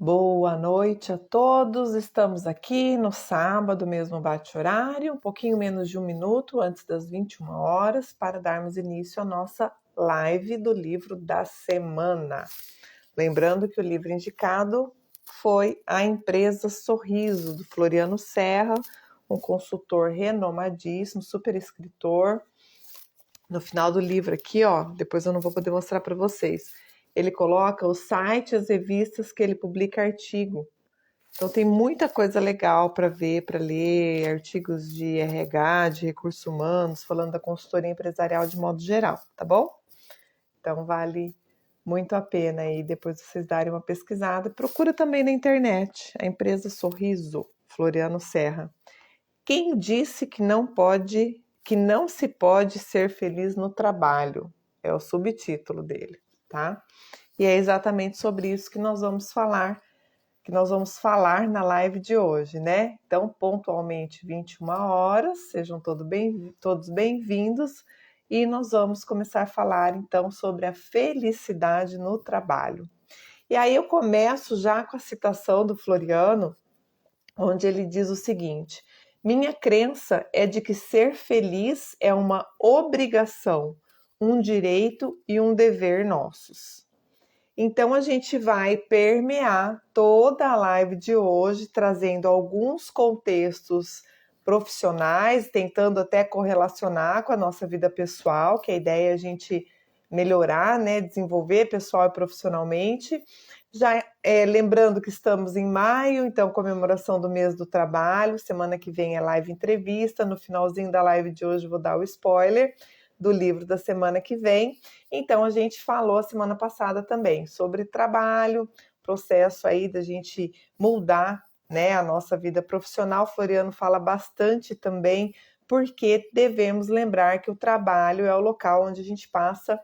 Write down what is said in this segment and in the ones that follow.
Boa noite a todos, estamos aqui no sábado, mesmo bate-horário, um pouquinho menos de um minuto antes das 21 horas, para darmos início à nossa live do livro da semana. Lembrando que o livro indicado foi A Empresa Sorriso, do Floriano Serra, um consultor renomadíssimo, super escritor. No final do livro aqui, ó, depois eu não vou poder mostrar para vocês, ele coloca os sites, as revistas que ele publica artigo. Então tem muita coisa legal para ver, para ler, artigos de RH, de recursos humanos, falando da consultoria empresarial de modo geral, tá bom? Então vale muito a pena aí depois vocês darem uma pesquisada. Procura também na internet, a empresa Sorriso, Floriano Serra. Quem disse que não se pode ser feliz no trabalho? É o subtítulo dele, tá? E é exatamente sobre isso que nós vamos falar na live de hoje, né? Então, pontualmente 21 horas, sejam todos bem-vindos e nós vamos começar a falar então sobre a felicidade no trabalho. E aí eu começo já com a citação do Floriano, onde ele diz o seguinte: minha crença é de que ser feliz é uma obrigação, um direito e um dever nossos. Então a gente vai permear toda a live de hoje, trazendo alguns contextos profissionais, tentando até correlacionar com a nossa vida pessoal, que a ideia é a gente melhorar, né, desenvolver pessoal e profissionalmente. Já lembrando que estamos em maio, então comemoração do mês do trabalho, semana que vem é live entrevista, no finalzinho da live de hoje vou dar o spoiler do livro da semana que vem. Então a gente falou a semana passada também sobre trabalho, processo aí da gente mudar, né, a nossa vida profissional. Floriano fala bastante também, porque devemos lembrar que o trabalho é o local onde a gente passa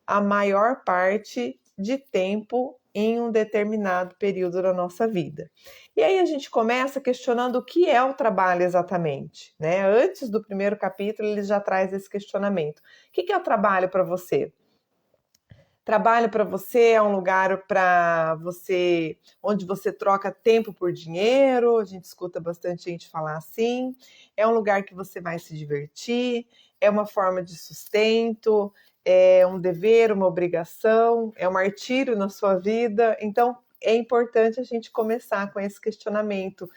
a maior parte de tempo em um determinado período da nossa vida. E aí a gente começa questionando o que é o trabalho exatamente, né? Antes do primeiro capítulo, ele já traz esse questionamento. O que é o trabalho para você? Trabalho para você é um lugar para você, onde você troca tempo por dinheiro, a gente escuta bastante gente falar assim, é um lugar que você vai se divertir, é uma forma de sustento, é um dever, uma obrigação, é um martírio na sua vida. Então é importante a gente começar com esse questionamento,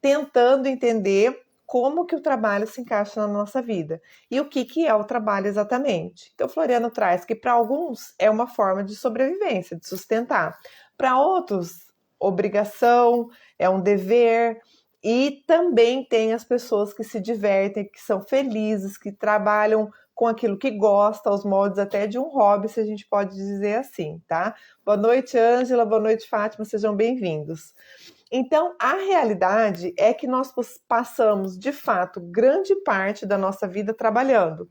tentando entender como que o trabalho se encaixa na nossa vida. E o que é o trabalho exatamente? Então, Floriano traz que para alguns é uma forma de sobrevivência, de sustentar. Para outros, obrigação, é um dever. E também tem as pessoas que se divertem, que são felizes, que trabalham com aquilo que gosta, aos moldes até de um hobby, se a gente pode dizer assim, tá? Boa noite, Ângela, boa noite, Fátima, sejam bem-vindos. Então, a realidade é que nós passamos, de fato, grande parte da nossa vida trabalhando.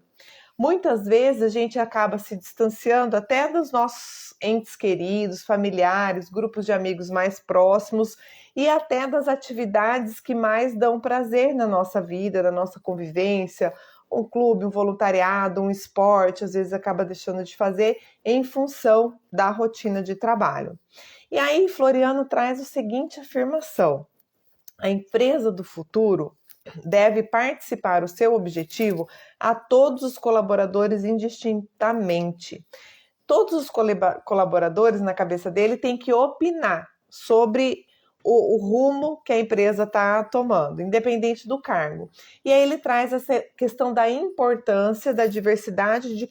Muitas vezes a gente acaba se distanciando até dos nossos entes queridos, familiares, grupos de amigos mais próximos e até das atividades que mais dão prazer na nossa vida, na nossa convivência, um clube, um voluntariado, um esporte, às vezes acaba deixando de fazer em função da rotina de trabalho. E aí, Floriano traz a seguinte afirmação: a empresa do futuro deve participar o seu objetivo a todos os colaboradores indistintamente. Todos os colaboradores, na cabeça dele, têm que opinar sobre o rumo que a empresa está tomando, independente do cargo. E aí ele traz essa questão da importância da diversidade de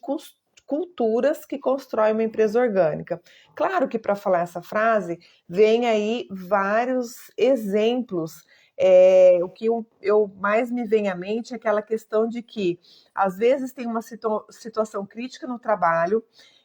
culturas que constrói uma empresa orgânica. Claro que para falar essa frase, vem aí vários exemplos. O que eu mais me vem à mente é aquela questão de que, às vezes, tem uma situação crítica no trabalho,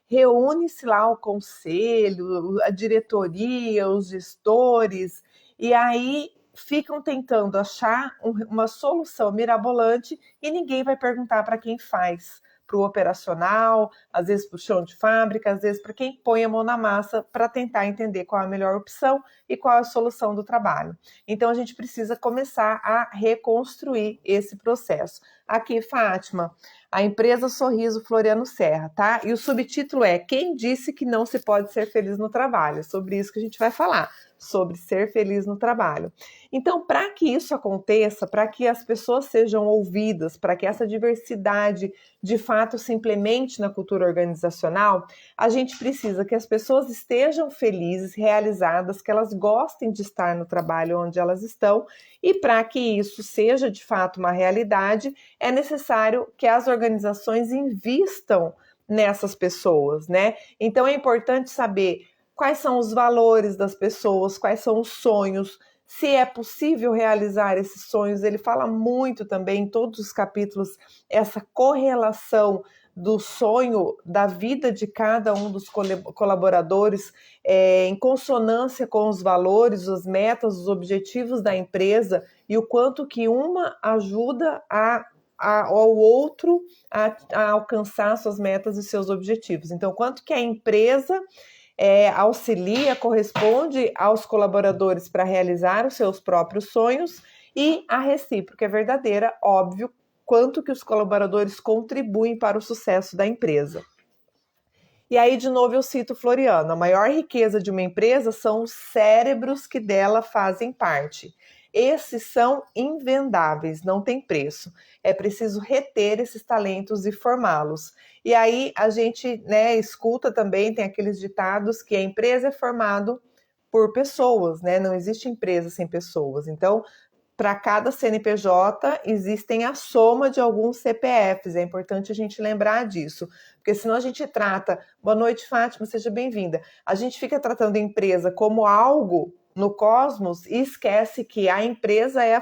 reúne-se lá o conselho, a diretoria, os gestores, e aí ficam tentando achar uma solução mirabolante e ninguém vai perguntar para quem faz, para o operacional, às vezes para o chão de fábrica, às vezes para quem põe a mão na massa para tentar entender qual é a melhor opção e qual é a solução do trabalho. Então a gente precisa começar a reconstruir esse processo. Aqui, Fátima, A empresa Sorriso Floriano Serra, tá? E o subtítulo é Quem disse que não se pode ser feliz no trabalho? É sobre isso que a gente vai falar, sobre ser feliz no trabalho. Então, para que isso aconteça, para que as pessoas sejam ouvidas, para que essa diversidade de fato se implemente na cultura organizacional, a gente precisa que as pessoas estejam felizes, realizadas, que elas gostem de estar no trabalho onde elas estão, e para que isso seja de fato uma realidade, é necessário que as organizações invistam nessas pessoas, né? Então é importante saber quais são os valores das pessoas, quais são os sonhos, se é possível realizar esses sonhos. Ele fala muito também em todos os capítulos essa correlação do sonho, da vida de cada um dos colaboradores, em consonância com os valores, as metas, os objetivos da empresa, e o quanto que uma ajuda ao outro a alcançar suas metas e seus objetivos. Então, quanto que a empresa auxilia, corresponde aos colaboradores para realizar os seus próprios sonhos, e a recíproca é verdadeira, óbvio, quanto que os colaboradores contribuem para o sucesso da empresa. E aí, de novo, eu cito Floriano: a maior riqueza de uma empresa são os cérebros que dela fazem parte. Esses são invendáveis, não tem preço. É preciso reter esses talentos e formá-los. E aí a gente, né, escuta também, tem aqueles ditados que a empresa é formada por pessoas, né? Não existe empresa sem pessoas. Então, para cada CNPJ existem a soma de alguns CPFs. É importante a gente lembrar disso, porque senão a gente trata... Boa noite, Fátima, seja bem-vinda. A gente fica tratando a empresa como algo no cosmos e esquece que a empresa é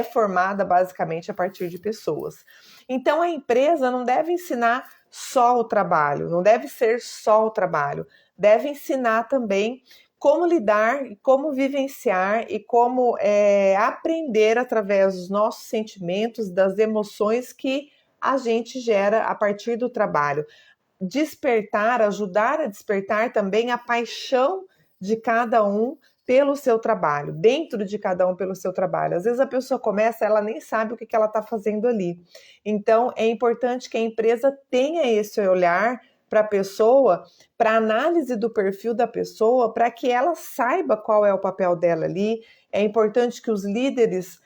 formada basicamente a partir de pessoas. Então a empresa não deve ensinar só o trabalho, não deve ser só o trabalho, deve ensinar também como lidar, como vivenciar e como aprender através dos nossos sentimentos, das emoções que a gente gera a partir do trabalho. Despertar, ajudar a despertar também a paixão de cada um pelo seu trabalho, dentro de cada um pelo seu trabalho. Às vezes a pessoa começa, ela nem sabe o que ela está fazendo ali. Então, é importante que a empresa tenha esse olhar para a pessoa, para análise do perfil da pessoa, para que ela saiba qual é o papel dela ali. É importante que os líderes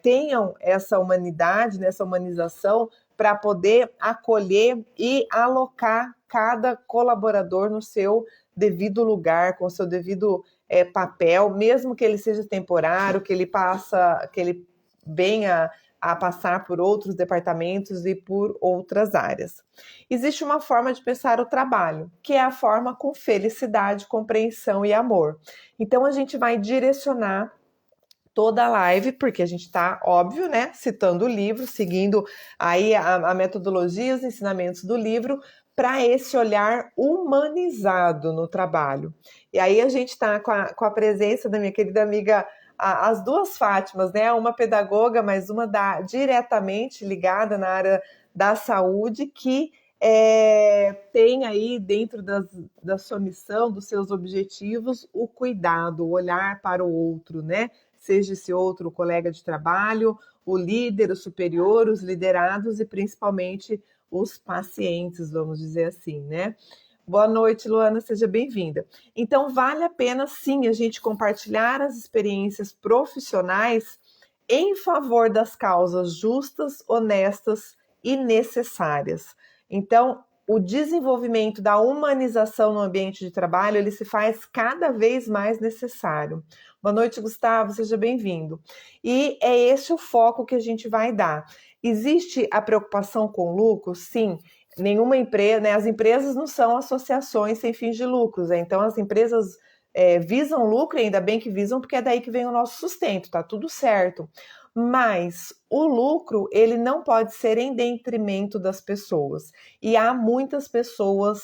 tenham essa humanidade, essa humanização, para poder acolher e alocar cada colaborador no seu devido lugar, com o seu devido papel, mesmo que ele seja temporário, que ele venha a passar por outros departamentos e por outras áreas. Existe uma forma de pensar o trabalho, que é a forma com felicidade, compreensão e amor. Então a gente vai direcionar toda a live, porque a gente está, óbvio, né, citando o livro, seguindo aí a metodologia, os ensinamentos do livro, para esse olhar humanizado no trabalho. E aí a gente está com a presença da minha querida amiga, as duas Fátimas, né, uma pedagoga, mas uma diretamente ligada na área da saúde, que tem aí dentro da sua missão, dos seus objetivos, o cuidado, o olhar para o outro, né? Seja esse outro o colega de trabalho, o líder, o superior, os liderados e principalmente os pacientes, vamos dizer assim, né? Boa noite, Luana, seja bem-vinda. Então, vale a pena, sim, a gente compartilhar as experiências profissionais em favor das causas justas, honestas e necessárias. Então, o desenvolvimento da humanização no ambiente de trabalho, ele se faz cada vez mais necessário. Boa noite, Gustavo, seja bem-vindo. E é esse o foco que a gente vai dar. Existe a preocupação com lucro? Sim. Nenhuma empresa, né? As empresas não são associações sem fins de lucros, né? Então as empresas visam lucro, e ainda bem que visam, porque é daí que vem o nosso sustento, tá tudo certo. Mas o lucro, ele não pode ser em detrimento das pessoas. E há muitas pessoas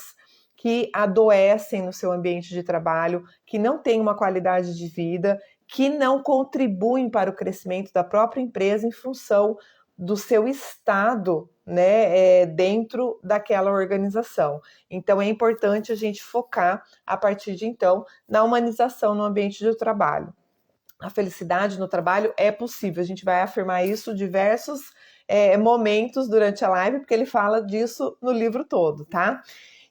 que adoecem no seu ambiente de trabalho, que não têm uma qualidade de vida, que não contribuem para o crescimento da própria empresa em função do seu estado, né, dentro daquela organização. Então é importante a gente focar a partir de então na humanização no ambiente de trabalho. A felicidade no trabalho é possível, a gente vai afirmar isso diversos momentos durante a live, porque ele fala disso no livro todo, tá?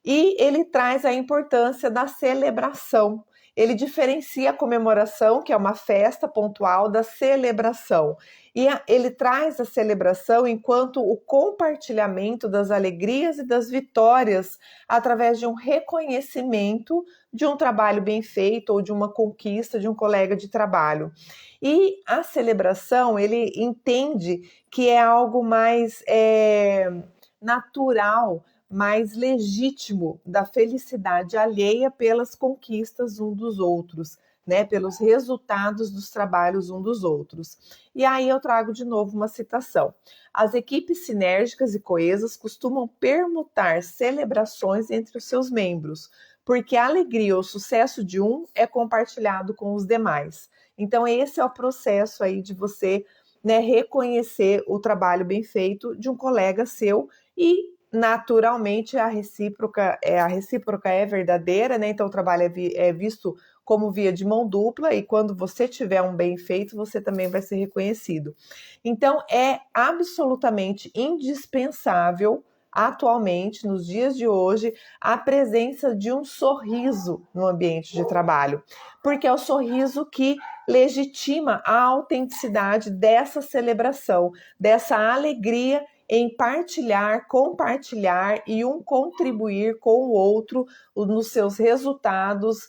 E ele traz a importância da celebração. Ele diferencia a comemoração, que é uma festa pontual, da celebração. E ele traz a celebração enquanto o compartilhamento das alegrias e das vitórias através de um reconhecimento de um trabalho bem feito ou de uma conquista de um colega de trabalho. E a celebração, ele entende que é algo mais natural, mais legítimo da felicidade alheia pelas conquistas um dos outros, né, pelos resultados dos trabalhos um dos outros. E aí eu trago de novo uma citação. As equipes sinérgicas e coesas costumam permutar celebrações entre os seus membros, porque a alegria ou sucesso de um é compartilhado com os demais. Então esse é o processo aí de você, né, reconhecer o trabalho bem feito de um colega seu e naturalmente a recíproca é verdadeira, né? Então o trabalho é visto como via de mão dupla e quando você tiver um bem feito, você também vai ser reconhecido. Então é absolutamente indispensável atualmente, nos dias de hoje, a presença de um sorriso no ambiente de trabalho, porque é o sorriso que legitima a autenticidade dessa celebração, dessa alegria em partilhar, compartilhar e um contribuir com o outro nos seus resultados,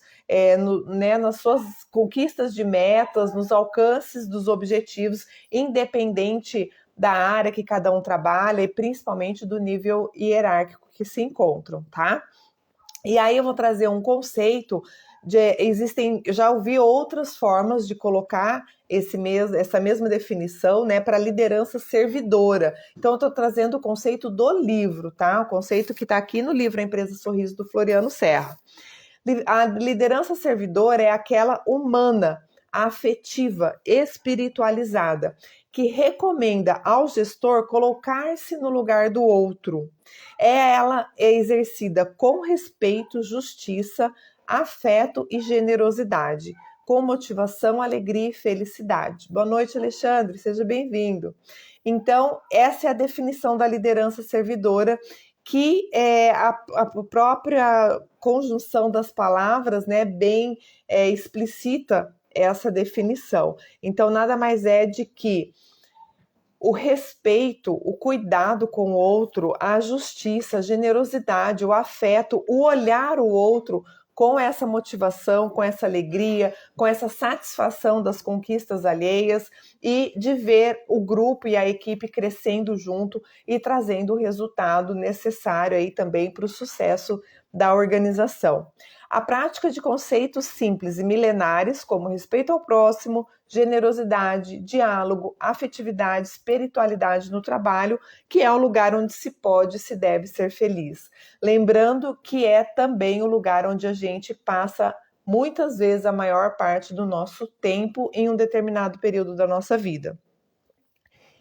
nas suas conquistas de metas, nos alcances dos objetivos, independente da área que cada um trabalha e principalmente do nível hierárquico que se encontram, tá? E aí eu vou trazer um conceito eu já ouvi outras formas de colocar essa mesma definição, né, para liderança servidora. Então eu estou trazendo o conceito do livro, tá? O conceito que está aqui no livro A Empresa Sorriso, do Floriano Serra. A liderança servidora é aquela humana, afetiva, espiritualizada, que recomenda ao gestor colocar-se no lugar do outro. Ela é exercida com respeito, justiça, afeto e generosidade, com motivação, alegria e felicidade. Boa noite, Alexandre, seja bem-vindo. Então, essa é a definição da liderança servidora, que é a própria conjunção das palavras, né, bem explicita essa definição. Então, nada mais é de que o respeito, o cuidado com o outro, a justiça, a generosidade, o afeto, o olhar o outro com essa motivação, com essa alegria, com essa satisfação das conquistas alheias e de ver o grupo e a equipe crescendo junto e trazendo o resultado necessário aí também para o sucesso da organização. A prática de conceitos simples e milenares, como respeito ao próximo, generosidade, diálogo, afetividade, espiritualidade no trabalho, que é o lugar onde se pode e se deve ser feliz. Lembrando que é também o lugar onde a gente passa muitas vezes a maior parte do nosso tempo em um determinado período da nossa vida.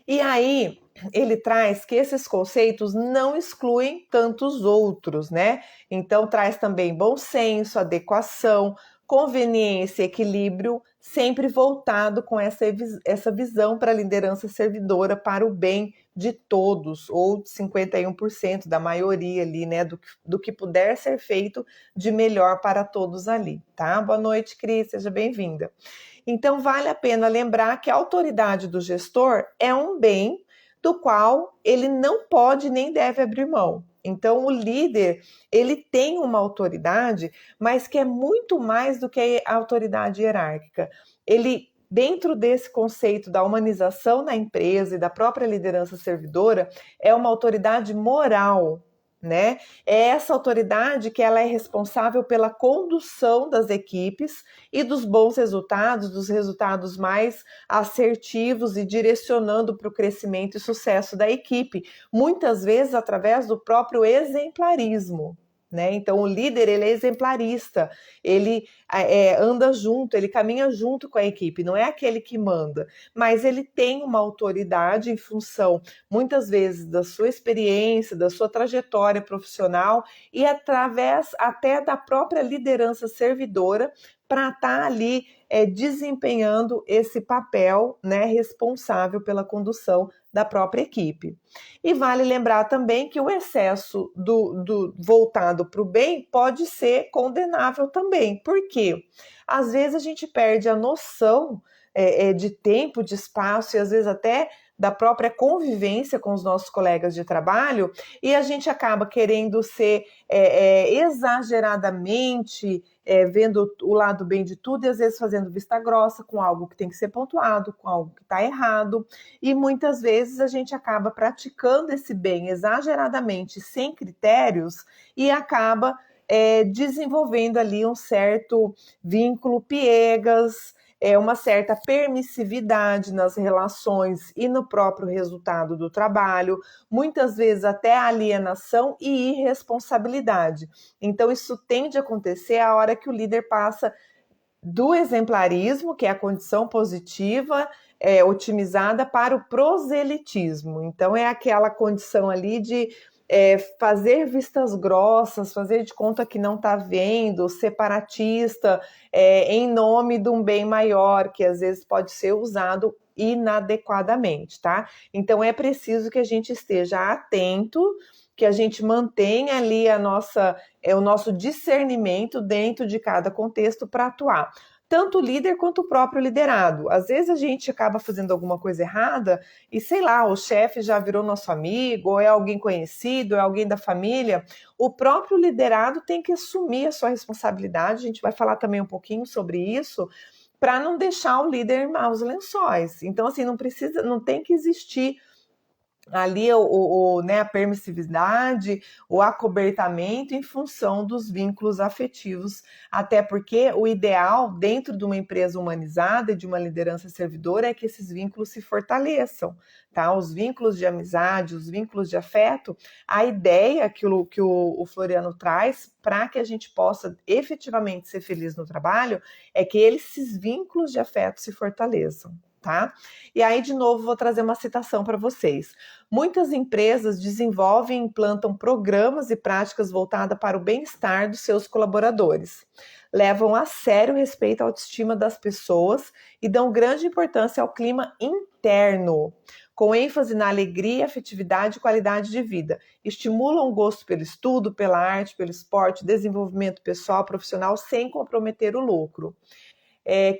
E aí, ele traz que esses conceitos não excluem tantos outros, né? Então, traz também bom senso, adequação, conveniência, equilíbrio, sempre voltado com essa visão para a liderança servidora, para o bem de todos, ou de 51% da maioria ali, né? Do que puder ser feito de melhor para todos ali, tá? Boa noite, Cris, seja bem-vinda. Então, vale a pena lembrar que a autoridade do gestor é um bem do qual ele não pode nem deve abrir mão. Então, o líder, ele tem uma autoridade, mas que é muito mais do que a autoridade hierárquica. Ele, dentro desse conceito da humanização na empresa e da própria liderança servidora, é uma autoridade moral, né? É essa autoridade que ela é responsável pela condução das equipes e dos bons resultados, dos resultados mais assertivos e direcionando para o crescimento e sucesso da equipe, muitas vezes através do próprio exemplarismo. Né? Então o líder, ele é exemplarista, ele anda junto, ele caminha junto com a equipe, não é aquele que manda, mas ele tem uma autoridade em função, muitas vezes, da sua experiência, da sua trajetória profissional e através até da própria liderança servidora para estar ali desempenhando esse papel, né, responsável pela condução da própria equipe. E vale lembrar também que o excesso do voltado para o bem pode ser condenável também. Por quê? Às vezes a gente perde a noção de tempo, de espaço e às vezes até da própria convivência com os nossos colegas de trabalho, e a gente acaba querendo ser exageradamente vendo o lado bem de tudo e às vezes fazendo vista grossa com algo que tem que ser pontuado, com algo que está errado, e muitas vezes a gente acaba praticando esse bem exageradamente, sem critérios, e acaba desenvolvendo ali um certo vínculo piegas, uma certa permissividade nas relações e no próprio resultado do trabalho, muitas vezes até alienação e irresponsabilidade. Então, isso tende a acontecer a hora que o líder passa do exemplarismo, que é a condição positiva, otimizada, para o proselitismo. Então, é aquela condição ali de fazer vistas grossas, fazer de conta que não está vendo, separatista, em nome de um bem maior, que às vezes pode ser usado inadequadamente, tá? Então, é preciso que a gente esteja atento, que a gente mantenha ali o nosso discernimento dentro de cada contexto para atuar. Tanto o líder quanto o próprio liderado. Às vezes a gente acaba fazendo alguma coisa errada e, sei lá, o chefe já virou nosso amigo, ou é alguém conhecido, ou é alguém da família. O próprio liderado tem que assumir a sua responsabilidade. A gente vai falar também um pouquinho sobre isso, para não deixar o líder em maus lençóis. Então, assim, não tem que existir ali né, a permissividade, o acobertamento em função dos vínculos afetivos, até porque o ideal dentro de uma empresa humanizada e de uma liderança servidora é que esses vínculos se fortaleçam, tá? Os vínculos de amizade, os vínculos de afeto, a ideia que o Floriano traz para que a gente possa efetivamente ser feliz no trabalho é que esses vínculos de afeto se fortaleçam. Tá? E aí, de novo, vou trazer uma citação para vocês. Muitas empresas desenvolvem e implantam programas e práticas voltadas para o bem-estar dos seus colaboradores. Levam a sério o respeito à autoestima das pessoas e dão grande importância ao clima interno, com ênfase na alegria, afetividade e qualidade de vida. Estimulam o gosto pelo estudo, pela arte, pelo esporte, desenvolvimento pessoal, profissional, sem comprometer o lucro.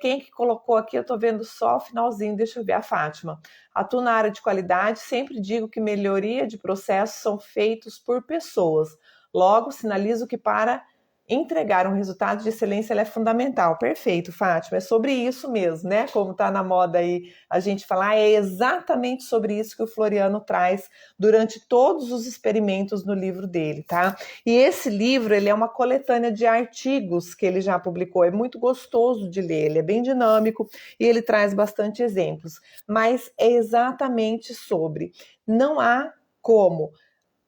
Quem que colocou aqui? Eu estou vendo só o finalzinho, deixa eu ver, a Fátima. Atuo na área de qualidade, sempre digo que melhoria de processos são feitos por pessoas. Logo, sinalizo que para entregar um resultado de excelência é fundamental. Perfeito, Fátima, é sobre isso mesmo, né? Como está na moda aí a gente falar, é exatamente sobre isso que o Floriano traz durante todos os experimentos no livro dele, tá? E esse livro, ele é uma coletânea de artigos que ele já publicou, é muito gostoso de ler, ele é bem dinâmico e ele traz bastante exemplos, mas é exatamente sobre, não há como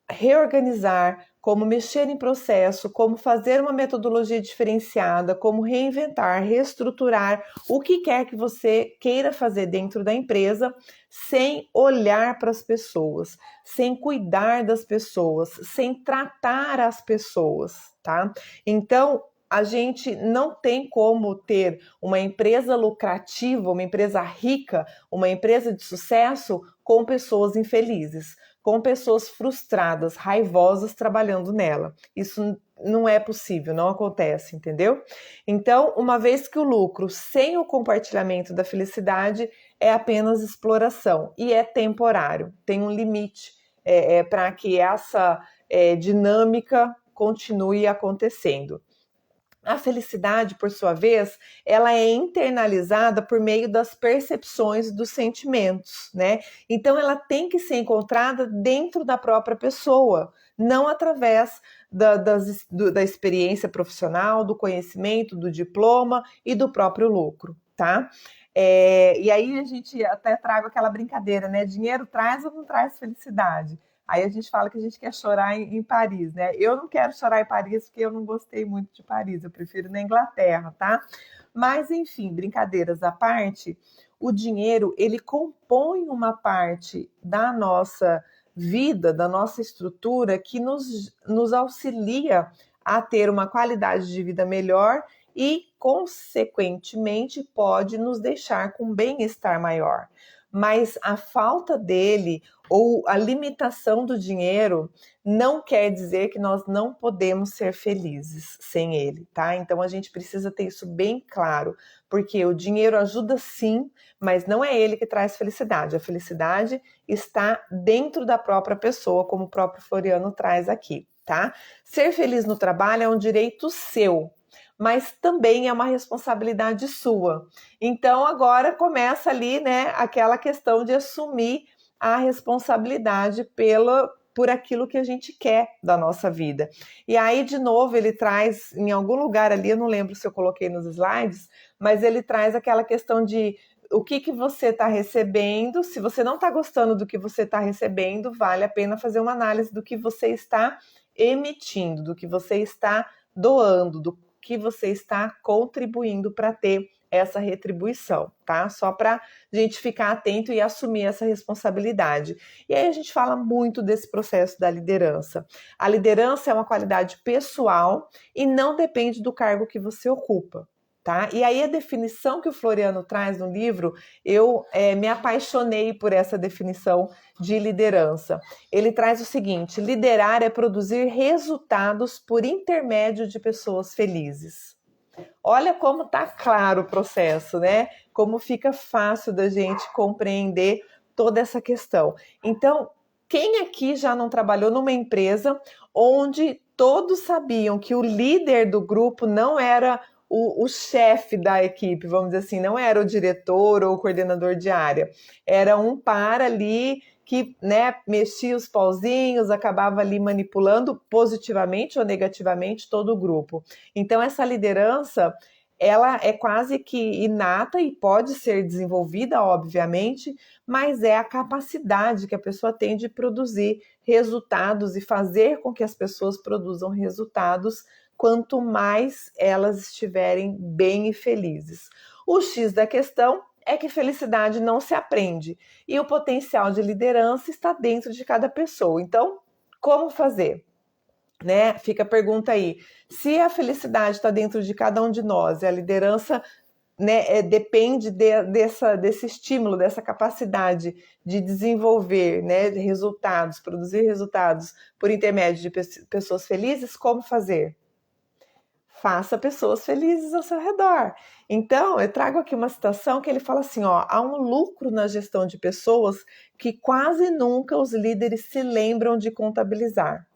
reorganizar, como mexer em processo, como fazer uma metodologia diferenciada, como reinventar, reestruturar o que quer que você queira fazer dentro da empresa, sem olhar para as pessoas, sem cuidar das pessoas, sem tratar as pessoas, tá? Então, a gente não tem como ter uma empresa lucrativa, uma empresa rica, uma empresa de sucesso com pessoas infelizes, com pessoas frustradas, raivosas trabalhando nela. Isso não é possível, não acontece, entendeu? Então, uma vez que o lucro sem o compartilhamento da felicidade é apenas exploração e é temporário, tem um limite para que essa dinâmica continue acontecendo. A felicidade, por sua vez, ela é internalizada por meio das percepções dos sentimentos, né? Então, ela tem que ser encontrada dentro da própria pessoa, não através da experiência profissional, do conhecimento, do diploma e do próprio lucro, tá? E aí a gente até trago aquela brincadeira, né? Dinheiro traz ou não traz felicidade? Aí a gente fala que a gente quer chorar em Paris, né? Eu não quero chorar em Paris porque eu não gostei muito de Paris, eu prefiro na Inglaterra, tá? Mas, enfim, brincadeiras à parte, o dinheiro, ele compõe uma parte da nossa vida, da nossa estrutura, que nos auxilia a ter uma qualidade de vida melhor e, consequentemente, pode nos deixar com bem-estar maior. mas a falta dele ou a limitação do dinheiro não quer dizer que nós não podemos ser felizes sem ele, tá? Então a gente precisa ter isso bem claro, porque o dinheiro ajuda sim, mas não é ele que traz felicidade. A felicidade está dentro da própria pessoa, como o próprio Floriano traz aqui, tá? Ser feliz no trabalho é um direito seu, mas também é uma responsabilidade sua. Então agora começa ali, né, aquela questão de assumir a responsabilidade por aquilo que a gente quer da nossa vida. E aí, de novo, ele traz, em algum lugar ali, eu não lembro se eu coloquei nos slides, mas ele traz aquela questão de o que você está recebendo. Se você não está gostando do que você está recebendo, vale a pena fazer uma análise do que você está emitindo, do que você está doando, do que você está contribuindo para ter essa retribuição, tá? Só para a gente ficar atento e assumir essa responsabilidade. E aí a gente fala muito desse processo da liderança. A liderança é uma qualidade pessoal e não depende do cargo que você ocupa. Tá? E aí a definição que o Floriano traz no livro, eu me apaixonei por essa definição de liderança. Ele traz o seguinte: liderar é produzir resultados por intermédio de pessoas felizes. Olha como tá claro o processo, né? Como fica fácil da gente compreender toda essa questão. Então, quem aqui já não trabalhou numa empresa onde todos sabiam que o líder do grupo não era o chefe da equipe, vamos dizer assim, não era o diretor ou o coordenador de área, era um par ali que, né, mexia os pauzinhos, acabava ali manipulando positivamente ou negativamente todo o grupo. Então essa liderança, ela é quase que inata e pode ser desenvolvida, obviamente, mas é a capacidade que a pessoa tem de produzir resultados e fazer com que as pessoas produzam resultados quanto mais elas estiverem bem e felizes. O X da questão é que felicidade não se aprende e o potencial de liderança está dentro de cada pessoa. Então, como fazer? Né? Fica a pergunta aí. Se a felicidade está dentro de cada um de nós e a liderança, né, depende desse estímulo, dessa capacidade de desenvolver, né, resultados, produzir resultados por intermédio de pessoas felizes, como fazer? Faça pessoas felizes ao seu redor. Então, eu trago aqui uma citação que ele fala assim, ó, há um lucro na gestão de pessoas que quase nunca os líderes se lembram de contabilizar.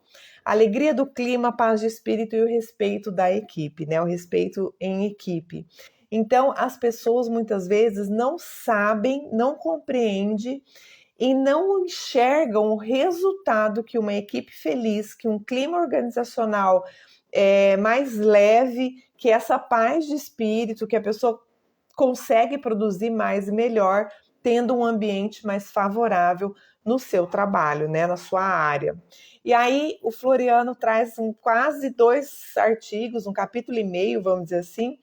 A alegria do clima, a paz de espírito e o respeito da equipe, né? O respeito em equipe. Então, as pessoas muitas vezes não sabem, não compreendem e não enxergam o resultado que uma equipe feliz, que um clima organizacional mais leve, que essa paz de espírito, que a pessoa consegue produzir mais e melhor, tendo um ambiente mais favorável no seu trabalho, né, na sua área. E aí o Floriano traz quase 2 artigos, um capítulo e meio, vamos dizer assim,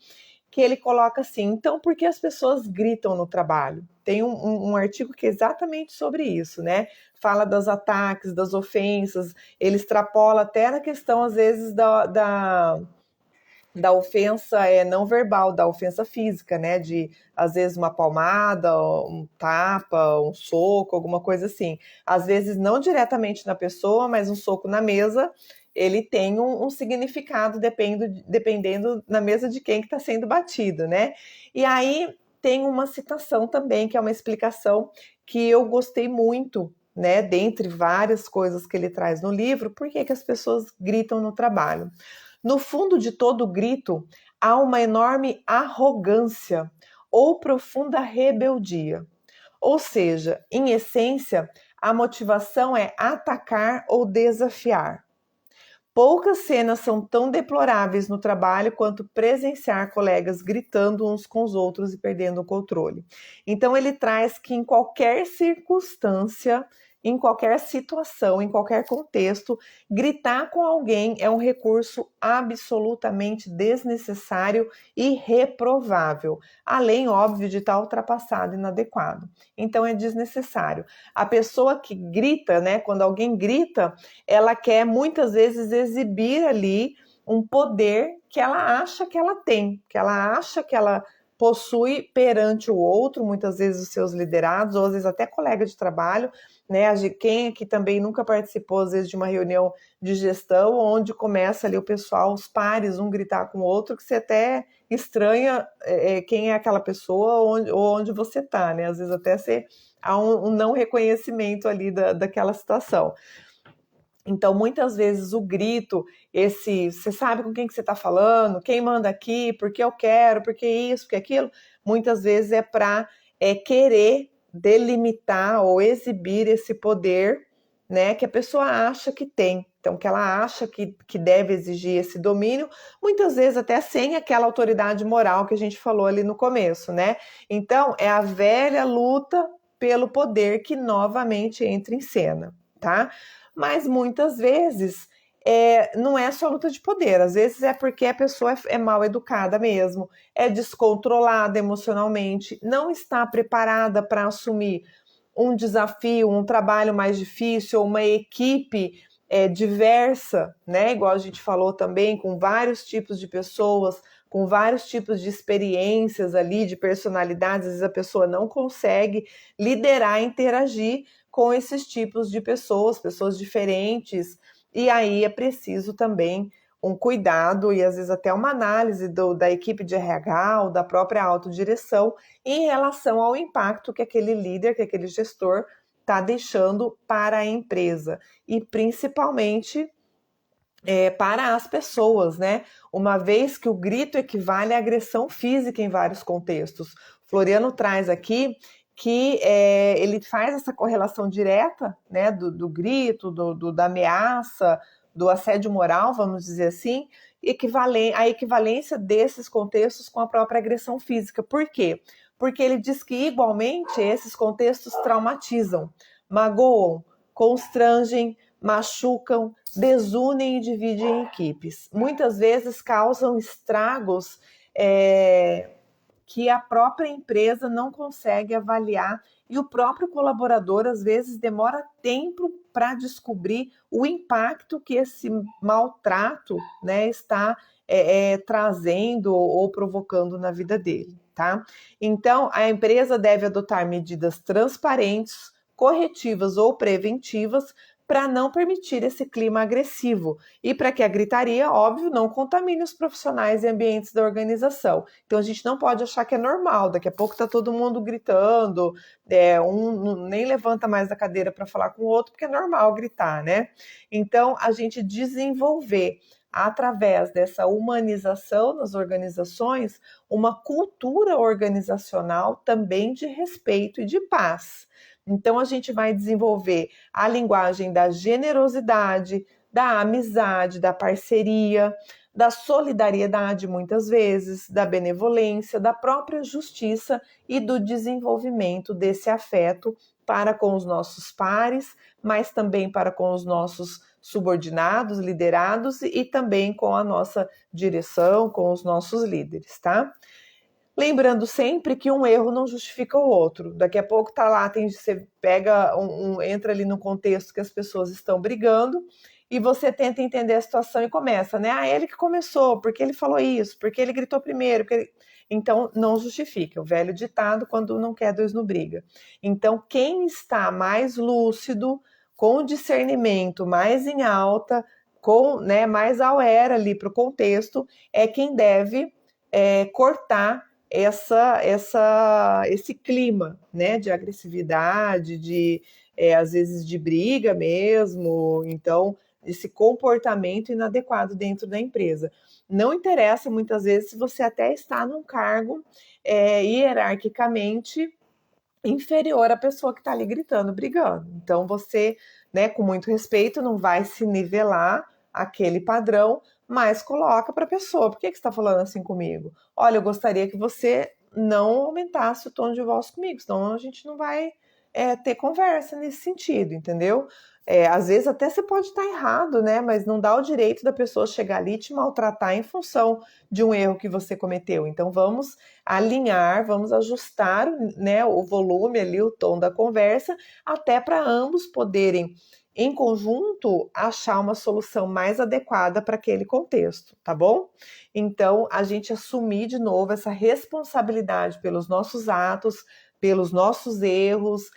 que ele coloca assim, então por que as pessoas gritam no trabalho? Tem um artigo que é exatamente sobre isso, né? Fala dos ataques, das ofensas, ele extrapola até na questão, às vezes, da ofensa não verbal, da ofensa física, né? De, às vezes, uma palmada, um tapa, um soco, alguma coisa assim. Às vezes, não diretamente na pessoa, mas um soco na mesa, ele tem um significado dependendo na mesa de quem que está sendo batido, né? E aí tem uma citação também, que é uma explicação que eu gostei muito, né? Dentre várias coisas que ele traz no livro, por que as pessoas gritam no trabalho? No fundo de todo grito, há uma enorme arrogância ou profunda rebeldia. Ou seja, em essência, a motivação é atacar ou desafiar. Poucas cenas são tão deploráveis no trabalho quanto presenciar colegas gritando uns com os outros e perdendo o controle. Então ele traz que em qualquer circunstância, em qualquer situação, em qualquer contexto, gritar com alguém é um recurso absolutamente desnecessário e reprovável, além, óbvio, de estar ultrapassado e inadequado. Então é desnecessário. A pessoa que grita, né, quando alguém grita, ela quer muitas vezes exibir ali um poder que ela acha que ela tem, que ela acha que ela possui perante o outro, muitas vezes os seus liderados, ou às vezes até colega de trabalho, né? Quem aqui também nunca participou, às vezes, de uma reunião de gestão, onde começa ali o pessoal, os pares, um gritar com o outro, que você até estranha quem é aquela pessoa ou onde você está, né? Às vezes até há um não reconhecimento ali daquela situação. Então, muitas vezes o grito, você sabe com quem que você está falando, quem manda aqui, porque eu quero, porque isso, porque aquilo, muitas vezes é para querer delimitar ou exibir esse poder, né, que a pessoa acha que tem. Então, que ela acha que deve exigir esse domínio, muitas vezes até sem aquela autoridade moral que a gente falou ali no começo, né? Então, é a velha luta pelo poder que novamente entra em cena, tá? Mas muitas vezes não é só luta de poder, às vezes é porque a pessoa é mal educada mesmo, é descontrolada emocionalmente, não está preparada para assumir um desafio, um trabalho mais difícil, uma equipe diversa, né? Igual a gente falou também, com vários tipos de pessoas, com vários tipos de experiências ali, de personalidades, às vezes a pessoa não consegue liderar e interagir com esses tipos de pessoas diferentes, e aí é preciso também um cuidado e às vezes até uma análise da equipe de RH ou da própria autodireção em relação ao impacto que aquele líder, que aquele gestor está deixando para a empresa e principalmente para as pessoas, né? Uma vez que o grito equivale à agressão física em vários contextos. Floriano traz aqui que ele faz essa correlação direta, né, do grito, da ameaça, do assédio moral, vamos dizer assim, a equivalência desses contextos com a própria agressão física. Por quê? Porque ele diz que, igualmente, esses contextos traumatizam, magoam, constrangem, machucam, desunem e dividem equipes. Muitas vezes causam estragos que a própria empresa não consegue avaliar e o próprio colaborador, às vezes, demora tempo para descobrir o impacto que esse maltrato, né, está trazendo ou provocando na vida dele, tá? Então, a empresa deve adotar medidas transparentes, corretivas ou preventivas para não permitir esse clima agressivo e para que a gritaria, óbvio, não contamine os profissionais e ambientes da organização. Então a gente não pode achar que é normal, daqui a pouco está todo mundo gritando, um nem levanta mais da cadeira para falar com o outro, porque é normal gritar, né? Então a gente desenvolver através dessa humanização nas organizações, uma cultura organizacional também de respeito e de paz. Então, a gente vai desenvolver a linguagem da generosidade, da amizade, da parceria, da solidariedade, muitas vezes, da benevolência, da própria justiça e do desenvolvimento desse afeto para com os nossos pares, mas também para com os nossos subordinados, liderados e também com a nossa direção, com os nossos líderes, tá? Lembrando sempre que um erro não justifica o outro. Daqui a pouco tá lá, você pega entra ali no contexto que as pessoas estão brigando e você tenta entender a situação e começa, né? Ah, ele que começou, porque ele falou isso, porque ele gritou primeiro, então não justifica. O velho ditado, quando não quer, dois não briga. Então, quem está mais lúcido, com discernimento mais em alta, mais aware ali para o contexto, é quem deve cortar esse clima, né, de agressividade, às vezes de briga mesmo, então esse comportamento inadequado dentro da empresa. Não interessa muitas vezes se você até está num cargo hierarquicamente inferior à pessoa que está ali gritando, brigando. Então você, né, com muito respeito, não vai se nivelar aquele padrão, mas coloca para a pessoa. Por que você está falando assim comigo? Olha, eu gostaria que você não aumentasse o tom de voz comigo, senão a gente não vai ter conversa nesse sentido, entendeu? Às vezes até você pode estar errado, né? Mas não dá o direito da pessoa chegar ali e te maltratar em função de um erro que você cometeu. Então vamos alinhar, vamos ajustar, né, o volume ali, o tom da conversa, até para ambos poderem, em conjunto, achar uma solução mais adequada para aquele contexto, tá bom? Então, a gente assumir de novo essa responsabilidade pelos nossos atos, pelos nossos erros,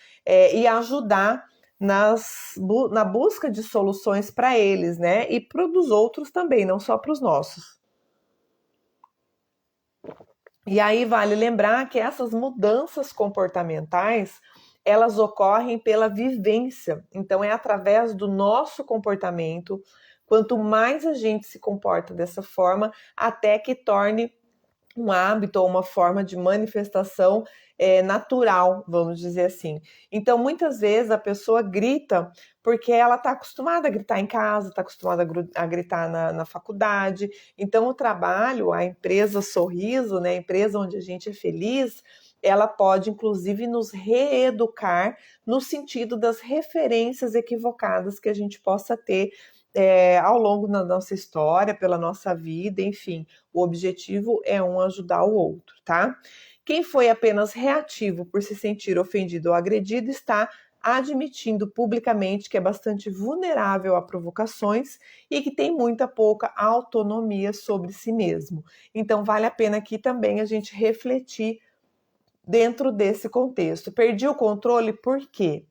e ajudar na busca de soluções para eles, né? E para os outros também, não só para os nossos. E aí vale lembrar que essas mudanças comportamentais, elas ocorrem pela vivência. Então é através do nosso comportamento, quanto mais a gente se comporta dessa forma, até que torne um hábito ou uma forma de manifestação natural, vamos dizer assim. Então, muitas vezes a pessoa grita porque ela está acostumada a gritar em casa, está acostumada a gritar na faculdade. Então, o trabalho, a empresa Sorriso, né, a empresa onde a gente é feliz, ela pode, inclusive, nos reeducar no sentido das referências equivocadas que a gente possa ter ao longo da nossa história, pela nossa vida, enfim. O objetivo é um ajudar o outro, tá? Quem foi apenas reativo por se sentir ofendido ou agredido está admitindo publicamente que é bastante vulnerável a provocações e que tem muita pouca autonomia sobre si mesmo. Então, vale a pena aqui também a gente refletir dentro desse contexto. Perdi o controle por quê?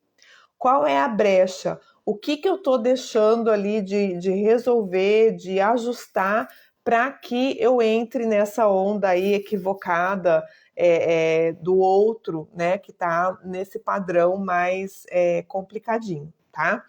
Qual é a brecha? O que eu estou deixando ali de resolver, de ajustar para que eu entre nessa onda aí equivocada do outro, né, que está nesse padrão mais complicadinho, tá?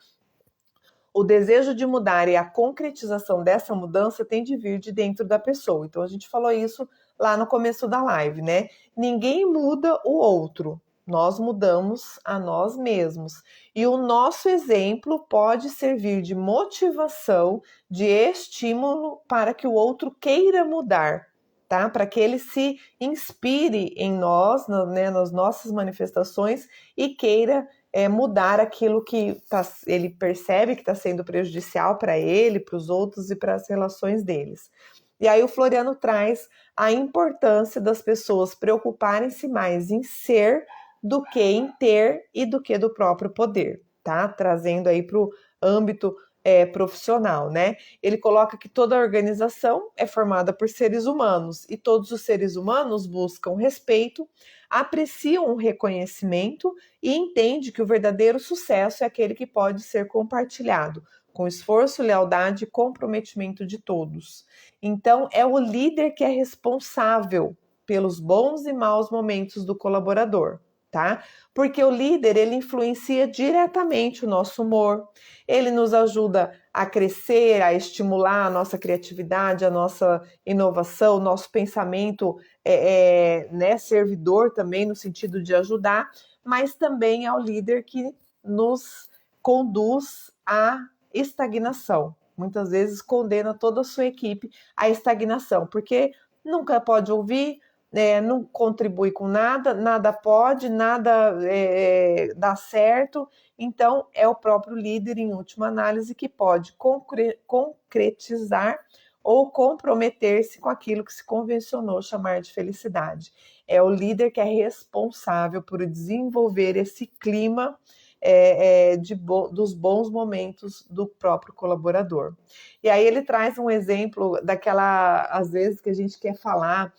O desejo de mudar e a concretização dessa mudança tem de vir de dentro da pessoa. Então a gente falou isso lá no começo da live, né? Ninguém muda o outro, nós mudamos a nós mesmos. E o nosso exemplo pode servir de motivação, de estímulo para que o outro queira mudar, tá? Para que ele se inspire em nós, né, nas nossas manifestações e queira mudar aquilo que ele percebe que está sendo prejudicial para ele, para os outros e para as relações deles. E aí o Floriano traz a importância das pessoas preocuparem-se mais em ser do que em ter e do que do próprio poder, tá? Trazendo aí para o âmbito profissional, né? Ele coloca que toda organização é formada por seres humanos e todos os seres humanos buscam respeito, apreciam o reconhecimento e entende que o verdadeiro sucesso é aquele que pode ser compartilhado, com esforço, lealdade e comprometimento de todos. Então, é o líder que é responsável pelos bons e maus momentos do colaborador, tá? Porque o líder, ele influencia diretamente o nosso humor, ele nos ajuda a crescer, a estimular a nossa criatividade, a nossa inovação, o nosso pensamento né, servidor também, no sentido de ajudar, mas também é o líder que nos conduz à estagnação. Muitas vezes condena toda a sua equipe à estagnação, porque nunca pode ouvir, não contribui com nada, nada pode, nada dá certo. Então, é o próprio líder, em última análise, que pode concretizar ou comprometer-se com aquilo que se convencionou chamar de felicidade. É o líder que é responsável por desenvolver esse clima dos bons momentos do próprio colaborador. E aí ele traz um exemplo daquela, às vezes, que a gente quer falar,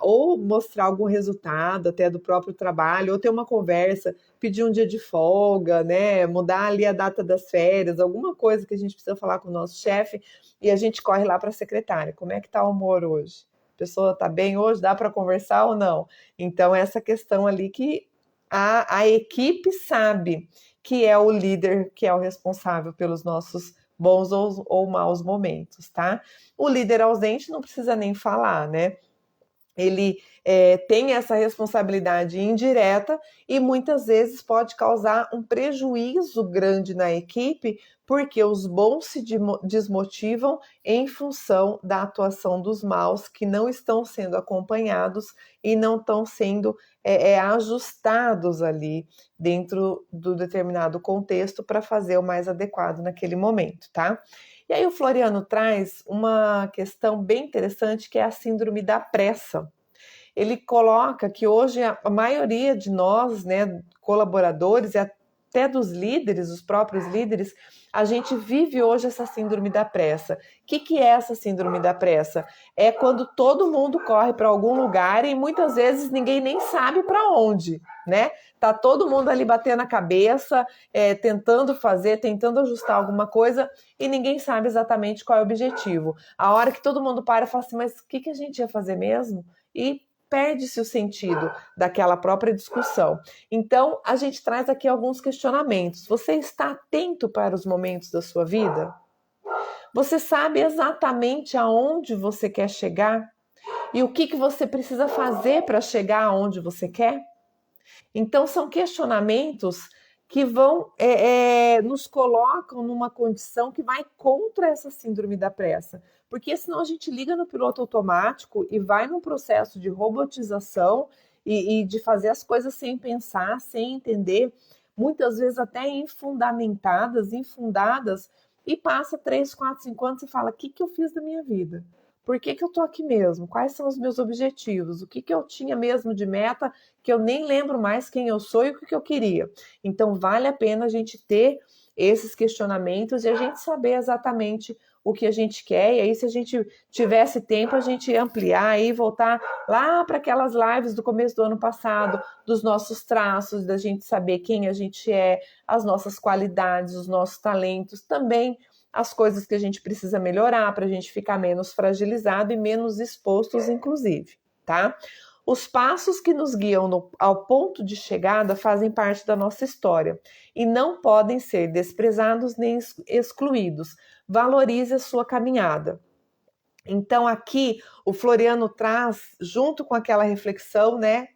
ou mostrar algum resultado até do próprio trabalho, ou ter uma conversa, pedir um dia de folga, né, mudar ali a data das férias, alguma coisa que a gente precisa falar com o nosso chefe, e a gente corre lá para a secretária. Como é que está o humor hoje? A pessoa está bem hoje? Dá para conversar ou não? Então, essa questão ali que a equipe sabe que é o líder que é o responsável pelos nossos bons ou maus momentos, tá? O líder ausente não precisa nem falar, né? ele tem essa responsabilidade indireta e muitas vezes pode causar um prejuízo grande na equipe, porque os bons se desmotivam em função da atuação dos maus, que não estão sendo acompanhados e não estão sendo ajustados ali dentro do determinado contexto para fazer o mais adequado naquele momento, tá? E aí o Floriano traz uma questão bem interessante, que é a síndrome da pressa. Ele coloca que hoje a maioria de nós, né, colaboradores e até dos líderes, os próprios líderes, a gente vive hoje essa síndrome da pressa. O que é essa síndrome da pressa? É quando todo mundo corre para algum lugar e muitas vezes ninguém nem sabe para onde, né? Tá todo mundo ali batendo a cabeça, tentando fazer, tentando ajustar alguma coisa e ninguém sabe exatamente qual é o objetivo. A hora que todo mundo para e fala assim, mas o que a gente ia fazer mesmo? E perde-se o sentido daquela própria discussão. Então, a gente traz aqui alguns questionamentos. Você está atento para os momentos da sua vida? Você sabe exatamente aonde você quer chegar? E o que você precisa fazer para chegar aonde você quer? Então, são questionamentos que vão nos colocam numa condição que vai contra essa síndrome da pressa. Porque senão a gente liga no piloto automático e vai num processo de robotização e de fazer as coisas sem pensar, sem entender, muitas vezes até infundadas, e passa 3, 4, 5 anos e fala, o que eu fiz da minha vida? Por que eu tô aqui mesmo? Quais são os meus objetivos? O que eu tinha mesmo de meta que eu nem lembro mais quem eu sou e o que eu queria? Então, vale a pena a gente ter esses questionamentos e a gente saber exatamente o que a gente quer. E aí, se a gente tivesse tempo, a gente ampliar e voltar lá para aquelas lives do começo do ano passado, dos nossos traços, da gente saber quem a gente é, as nossas qualidades, os nossos talentos, também as coisas que a gente precisa melhorar para a gente ficar menos fragilizado e menos expostos, inclusive, tá? Os passos que nos guiam ao ponto de chegada fazem parte da nossa história e não podem ser desprezados nem excluídos. Valorize a sua caminhada. Então, aqui, o Floriano traz, junto com aquela reflexão, né,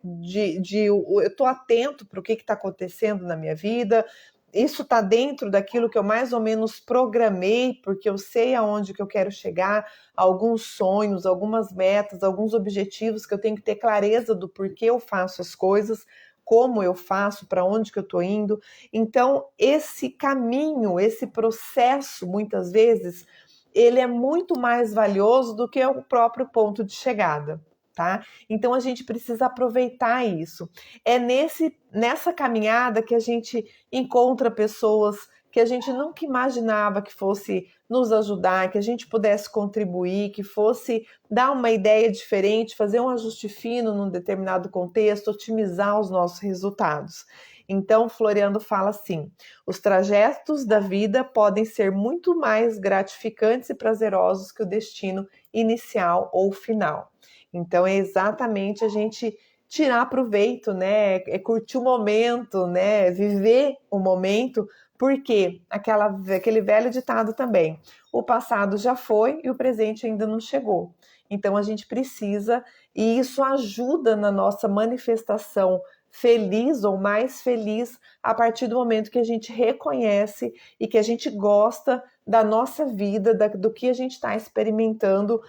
eu estou atento para o que está acontecendo na minha vida, isso está dentro daquilo que eu mais ou menos programei, porque eu sei aonde que eu quero chegar, alguns sonhos, algumas metas, alguns objetivos que eu tenho que ter clareza do porquê eu faço as coisas, como eu faço, para onde que eu estou indo. Então, esse caminho, esse processo, muitas vezes, ele é muito mais valioso do que o próprio ponto de chegada, tá? Então a gente precisa aproveitar isso. É nessa caminhada que a gente encontra pessoas que a gente nunca imaginava que fosse nos ajudar, que a gente pudesse contribuir, que fosse dar uma ideia diferente, fazer um ajuste fino num determinado contexto, otimizar os nossos resultados. Então, Floriano fala assim: os trajetos da vida podem ser muito mais gratificantes e prazerosos que o destino inicial ou final. Então, é exatamente a gente tirar proveito, né? É curtir o momento, né? Viver o momento, porque aquele velho ditado também: o passado já foi e o presente ainda não chegou. Então, a gente precisa, e isso ajuda na nossa manifestação feliz ou mais feliz a partir do momento que a gente reconhece e que a gente gosta da nossa vida, do que a gente está experimentando,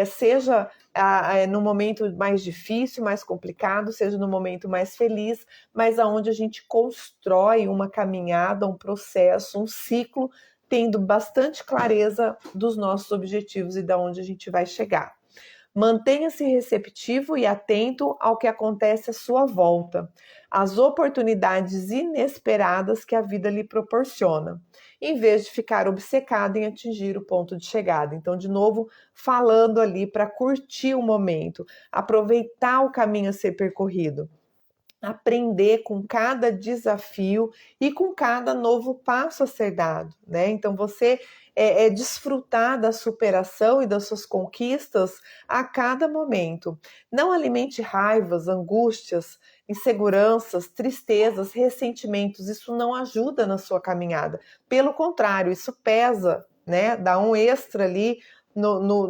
seja no momento mais difícil, mais complicado, seja no momento mais feliz, mas aonde a gente constrói uma caminhada, um processo, um ciclo, tendo bastante clareza dos nossos objetivos e de onde a gente vai chegar. Mantenha-se receptivo e atento ao que acontece à sua volta, às oportunidades inesperadas que a vida lhe proporciona, em vez de ficar obcecado em atingir o ponto de chegada. Então, de novo, falando ali para curtir o momento, aproveitar o caminho a ser percorrido, aprender com cada desafio e com cada novo passo a ser dado, né? Então, você desfrutar da superação e das suas conquistas a cada momento. Não alimente raivas, angústias, inseguranças, tristezas, ressentimentos. Isso não ajuda na sua caminhada. Pelo contrário, isso pesa, né? Dá um extra ali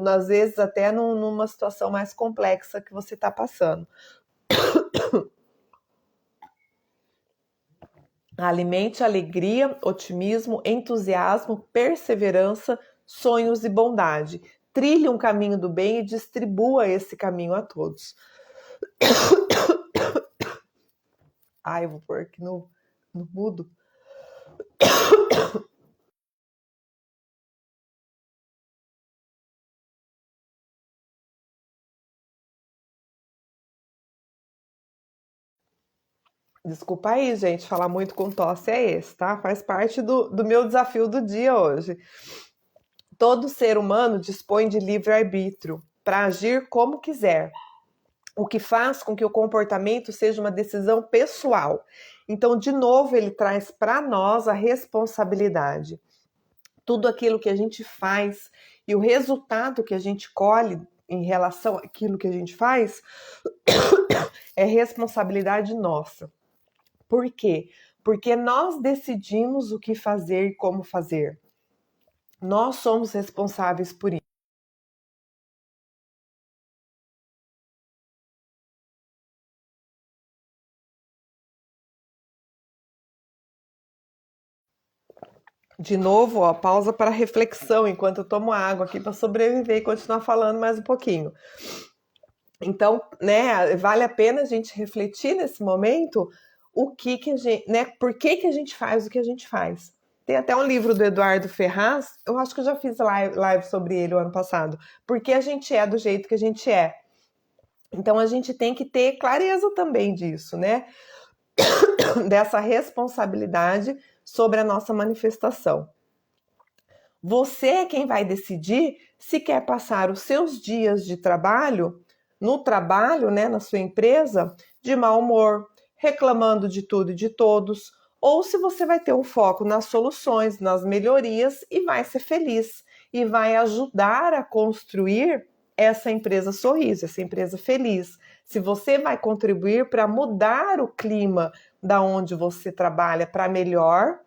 às vezes até numa situação mais complexa que você está passando. Alimente alegria, otimismo, entusiasmo, perseverança, sonhos e bondade. Trilhe um caminho do bem e distribua esse caminho a todos. Ai, eu vou pôr aqui no mudo. Desculpa aí, gente, falar muito com tosse é esse, tá? Faz parte do meu desafio do dia hoje. Todo ser humano dispõe de livre-arbítrio para agir como quiser, o que faz com que o comportamento seja uma decisão pessoal. Então, de novo, ele traz para nós a responsabilidade. Tudo aquilo que a gente faz e o resultado que a gente colhe em relação àquilo que a gente faz é responsabilidade nossa. Por quê? Porque nós decidimos o que fazer e como fazer. Nós somos responsáveis por isso. De novo, ó, pausa para reflexão enquanto eu tomo água aqui para sobreviver e continuar falando mais um pouquinho. Então, né, vale a pena a gente refletir nesse momento o que a gente, né, por que a gente faz o que a gente faz. Tem até um livro do Eduardo Ferraz, eu acho que eu já fiz live sobre ele o ano passado. Por que a gente é do jeito que a gente é. Então, a gente tem que ter clareza também disso, né? Dessa responsabilidade sobre a nossa manifestação. Você é quem vai decidir se quer passar os seus dias de trabalho, no trabalho, né, na sua empresa, de mau humor, reclamando de tudo e de todos, ou se você vai ter um foco nas soluções, nas melhorias e vai ser feliz e vai ajudar a construir essa empresa sorriso, essa empresa feliz. Se você vai contribuir para mudar o clima da onde você trabalha para melhor,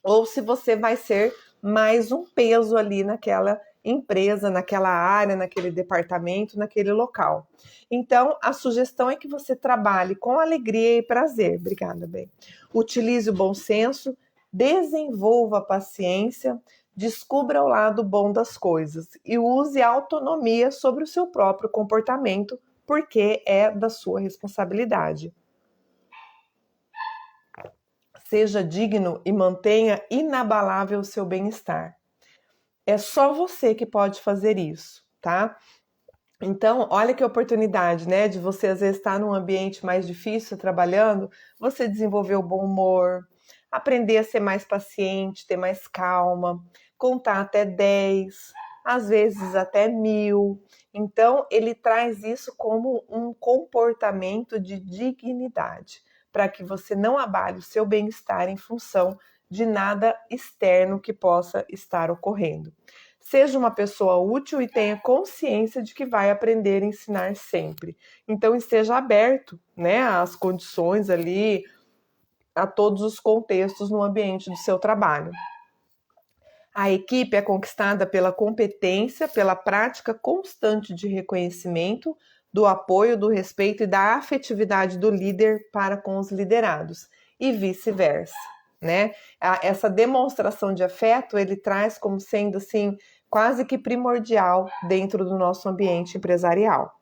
ou se você vai ser mais um peso ali naquela empresa, naquela área, naquele departamento, naquele local. Então, a sugestão é que você trabalhe com alegria e prazer. Obrigada, bem. Utilize o bom senso, desenvolva a paciência, descubra o lado bom das coisas e use a autonomia sobre o seu próprio comportamento, porque é da sua responsabilidade. Seja digno e mantenha inabalável o seu bem-estar. É só você que pode fazer isso, tá? Então, olha que oportunidade, né? De você, às vezes, estar num ambiente mais difícil, trabalhando, você desenvolver o bom humor, aprender a ser mais paciente, ter mais calma, contar até 10, às vezes até 1000. Então, ele traz isso como um comportamento de dignidade, para que você não abale o seu bem-estar em função de nada externo que possa estar ocorrendo. Seja uma pessoa útil e tenha consciência de que vai aprender e ensinar sempre. Então, esteja aberto, né, às condições ali, a todos os contextos no ambiente do seu trabalho. A equipe é conquistada pela competência, pela prática constante de reconhecimento, do apoio, do respeito e da afetividade do líder para com os liderados, e vice-versa, né? Essa demonstração de afeto, ele traz como sendo, assim, quase que primordial dentro do nosso ambiente empresarial.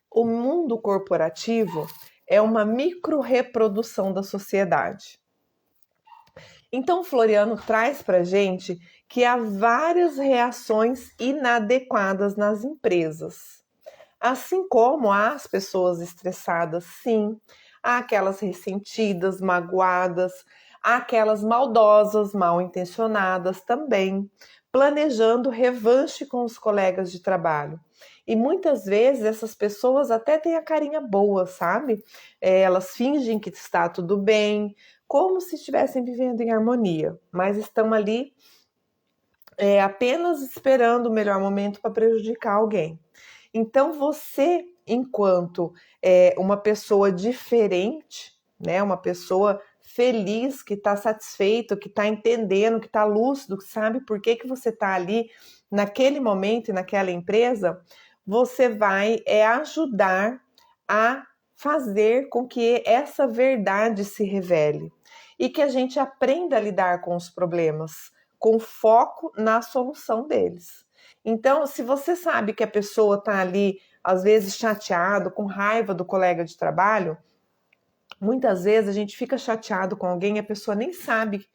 O mundo corporativo é uma micro-reprodução da sociedade. Então, Floriano traz para a gente que há várias reações inadequadas nas empresas. Assim como há as pessoas estressadas, sim, há aquelas ressentidas, magoadas, há aquelas maldosas, mal intencionadas também, planejando revanche com os colegas de trabalho. E muitas vezes essas pessoas até têm a carinha boa, sabe? Elas fingem que está tudo bem, como se estivessem vivendo em harmonia, mas estão ali apenas esperando o melhor momento para prejudicar alguém. Então, você, enquanto uma pessoa diferente, né, uma pessoa feliz, que está satisfeito, que está entendendo, que está lúcido, que sabe por que você está ali naquele momento e naquela empresa, você vai ajudar a fazer com que essa verdade se revele e que a gente aprenda a lidar com os problemas, com foco na solução deles. Então, se você sabe que a pessoa está ali, às vezes chateado, com raiva do colega de trabalho, muitas vezes a gente fica chateado com alguém e a pessoa nem sabe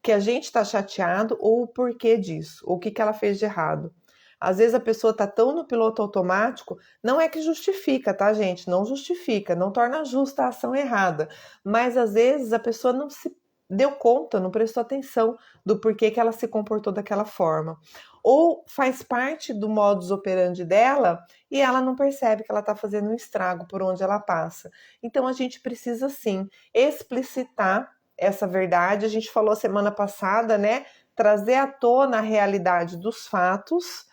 que a gente está chateado ou o porquê disso, ou o que ela fez de errado. Às vezes a pessoa está tão no piloto automático, não é que justifica, tá, gente? Não justifica, não torna justa a ação errada. Mas às vezes a pessoa não se deu conta, não prestou atenção do porquê que ela se comportou daquela forma. Ou faz parte do modus operandi dela e ela não percebe que ela está fazendo um estrago por onde ela passa. Então a gente precisa sim explicitar essa verdade. A gente falou semana passada, né? Trazer à tona a realidade dos fatos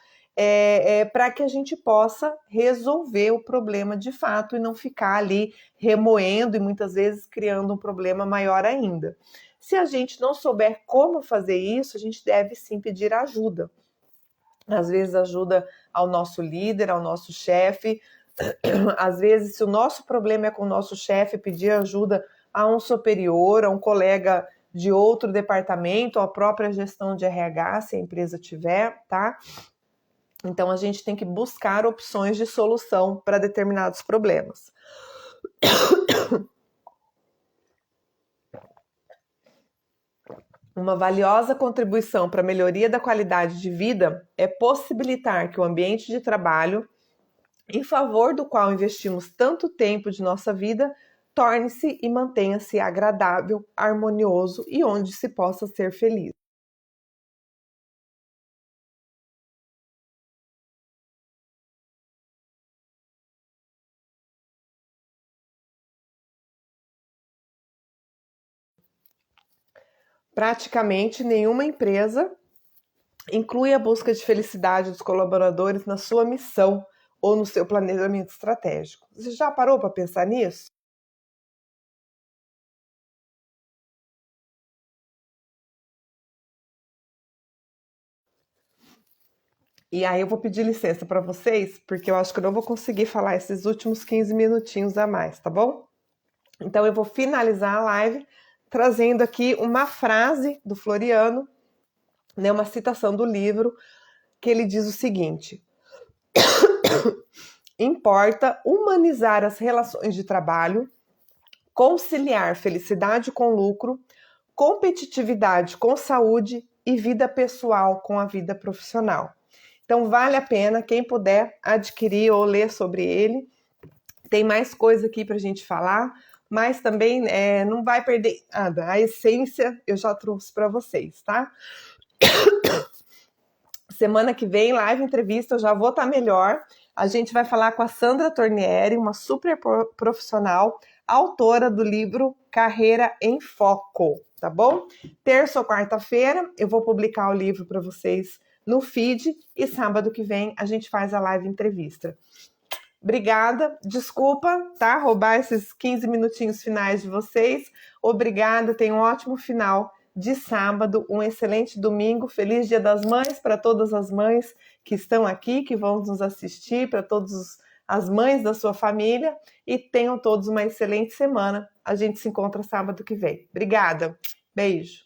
para que a gente possa resolver o problema de fato e não ficar ali remoendo e muitas vezes criando um problema maior ainda. Se a gente não souber como fazer isso, a gente deve sim pedir ajuda. Às vezes ajuda ao nosso líder, ao nosso chefe. Às vezes, se o nosso problema é com o nosso chefe, pedir ajuda a um superior, a um colega de outro departamento, a própria gestão de RH, se a empresa tiver, tá? Então, a gente tem que buscar opções de solução para determinados problemas. Uma valiosa contribuição para a melhoria da qualidade de vida é possibilitar que o ambiente de trabalho, em favor do qual investimos tanto tempo de nossa vida, torne-se e mantenha-se agradável, harmonioso e onde se possa ser feliz. Praticamente nenhuma empresa inclui a busca de felicidade dos colaboradores na sua missão ou no seu planejamento estratégico. Você já parou para pensar nisso? E aí eu vou pedir licença para vocês, porque eu acho que eu não vou conseguir falar esses últimos 15 minutinhos a mais, tá bom? Então eu vou finalizar a live trazendo aqui uma frase do Floriano, né, uma citação do livro, que ele diz o seguinte: importa humanizar as relações de trabalho, conciliar felicidade com lucro, competitividade com saúde e vida pessoal com a vida profissional. Então vale a pena, quem puder adquirir ou ler sobre ele. Tem mais coisa aqui para a gente falar, mas também não vai perder nada. A essência eu já trouxe para vocês, tá? Semana que vem, live entrevista, eu já vou estar melhor. A gente vai falar com a Sandra Tornieri, uma super profissional, autora do livro Carreira em Foco, tá bom? Terça ou quarta-feira eu vou publicar o livro para vocês no feed e sábado que vem a gente faz a live entrevista. Obrigada, desculpa, tá? Roubar esses 15 minutinhos finais de vocês. Obrigada, tenham um ótimo final de sábado, um excelente domingo, feliz Dia das Mães para todas as mães que estão aqui, que vão nos assistir, para todas as mães da sua família e tenham todos uma excelente semana. A gente se encontra sábado que vem. Obrigada, beijo.